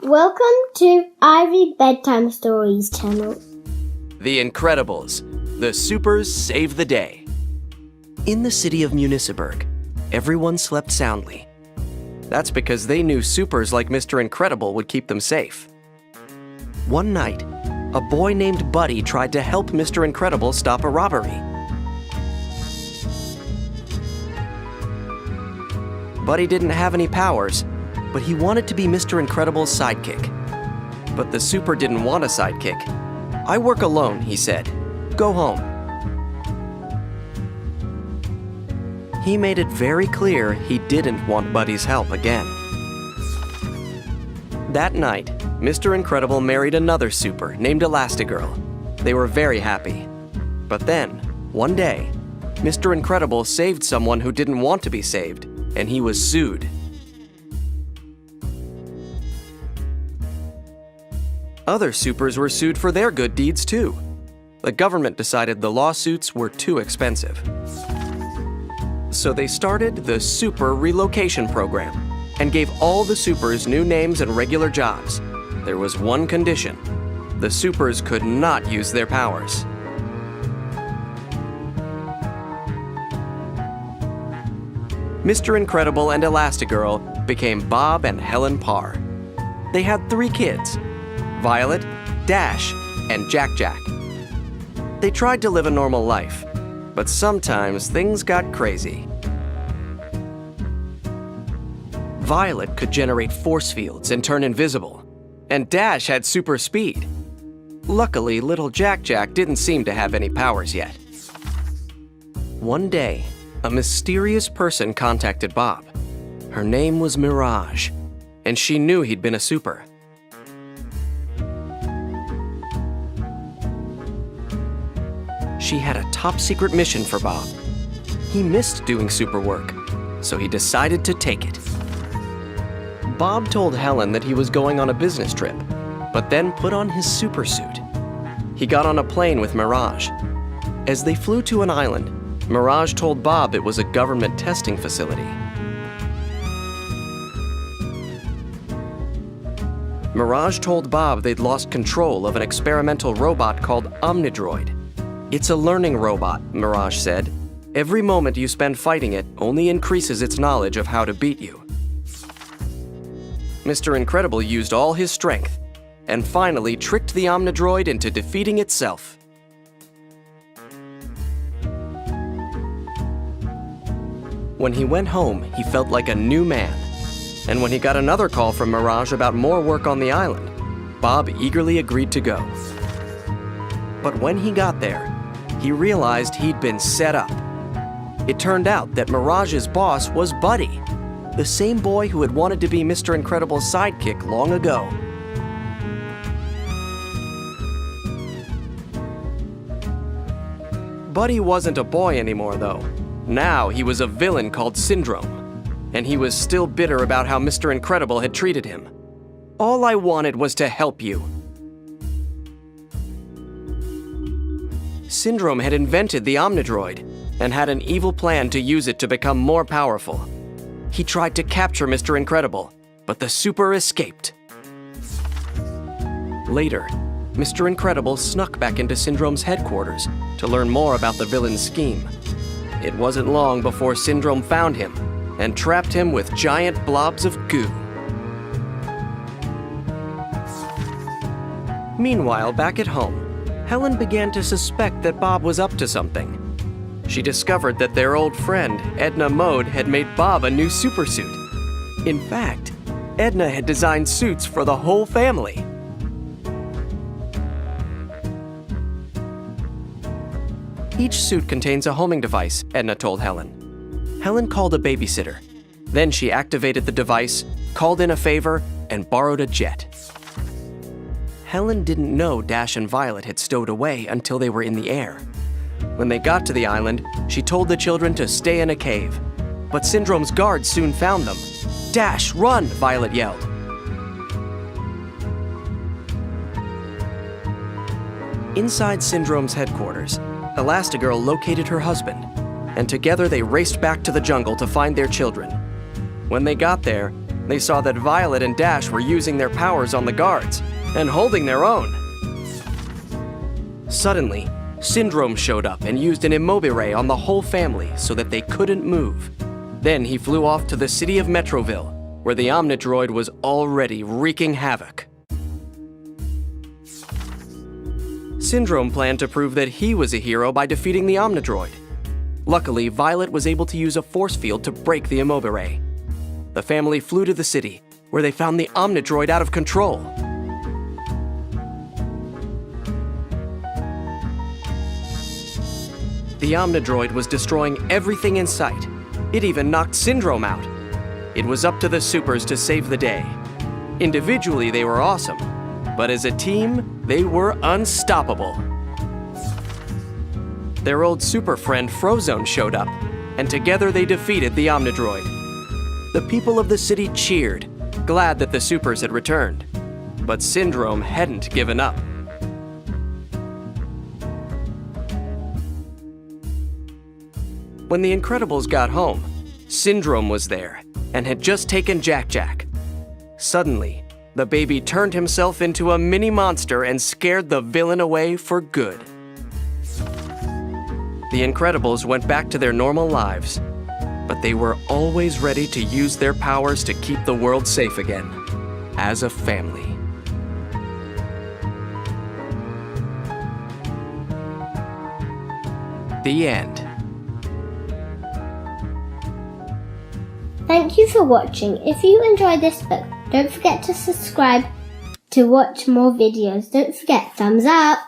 Welcome to Ivy Bedtime Stories channel. The Incredibles. The Supers save the day. In the city of Municiberg, everyone slept soundly. That's because they knew supers like Mr. Incredible would keep them safe. One night, a boy named Buddy tried to help Mr. Incredible stop a robbery. Buddy didn't have any powers, but he wanted to be Mr. Incredible's sidekick. But the super didn't want a sidekick. "I work alone," he said. "Go home." He made it very clear he didn't want Buddy's help again. That night, Mr. Incredible married another super named Elastigirl. They were very happy. But then, one day, Mr. Incredible saved someone who didn't want to be saved, and he was sued. Other supers were sued for their good deeds too. The government decided the lawsuits were too expensive. So they started the Super Relocation Program and gave all the supers new names and regular jobs. There was one condition: the supers could not use their powers. Mr. Incredible and Elastigirl became Bob and Helen Parr. They had 3 kids: Violet, Dash, and Jack-Jack. They tried to live a normal life, but sometimes things got crazy. Violet could generate force fields and turn invisible, and Dash had super speed. Luckily, little Jack-Jack didn't seem to have any powers yet. One day, a mysterious person contacted Bob. Her name was Mirage, and she knew he'd been a super. She had a top-secret mission for Bob. He missed doing super work, so he decided to take it. Bob told Helen that he was going on a business trip, but then put on his super suit. He got on a plane with Mirage. As they flew to an island, Mirage told Bob it was a government testing facility. Mirage told Bob they'd lost control of an experimental robot called Omnidroid. "It's a learning robot," Mirage said. "Every moment you spend fighting it only increases its knowledge of how to beat you." Mr. Incredible used all his strength and finally tricked the Omnidroid into defeating itself. When he went home, he felt like a new man. And when he got another call from Mirage about more work on the island, Bob eagerly agreed to go. But when he got there, he realized he'd been set up. It turned out that Mirage's boss was Buddy, the same boy who had wanted to be Mr. Incredible's sidekick long ago. Buddy wasn't a boy anymore, though. Now he was a villain called Syndrome, and he was still bitter about how Mr. Incredible had treated him. "All I wanted was to help you." Syndrome had invented the Omnidroid and had an evil plan to use it to become more powerful. He tried to capture Mr. Incredible, but the super escaped. Later, Mr. Incredible snuck back into Syndrome's headquarters to learn more about the villain's scheme. It wasn't long before Syndrome found him and trapped him with giant blobs of goo. Meanwhile, back at home, Helen began to suspect that Bob was up to something. She discovered that their old friend, Edna Mode, had made Bob a new supersuit. In fact, Edna had designed suits for the whole family. Each suit contains a homing device, Edna told Helen. Helen called a babysitter. Then she activated the device, called in a favor, and borrowed a jet. Helen didn't know Dash and Violet had stowed away until they were in the air. When they got to the island, she told the children to stay in a cave. But Syndrome's guards soon found them. "Dash, run!" Violet yelled. Inside Syndrome's headquarters, Elastigirl located her husband, and together they raced back to the jungle to find their children. When they got there, they saw that Violet and Dash were using their powers on the guards and holding their own. Suddenly, Syndrome showed up and used an immobile on the whole family so that they couldn't move. Then he flew off to the city of Metroville, where the Omnidroid was already wreaking havoc. Syndrome planned to prove that he was a hero by defeating the Omnidroid. Luckily, Violet was able to use a force field to break the immobile. The family flew to the city, where they found the Omnidroid out of control. The Omnidroid was destroying everything in sight. It even knocked Syndrome out. It was up to the Supers to save the day. Individually, they were awesome, but as a team, they were unstoppable. Their old super friend Frozone showed up, and together they defeated the Omnidroid. The people of the city cheered, glad that the Supers had returned. But Syndrome hadn't given up. When the Incredibles got home, Syndrome was there and had just taken Jack-Jack. Suddenly, the baby turned himself into a mini monster and scared the villain away for good. The Incredibles went back to their normal lives, but they were always ready to use their powers to keep the world safe again, as a family. The end. Thank you for watching. If you enjoyed this book, don't forget to subscribe to watch more videos. Don't forget, thumbs up.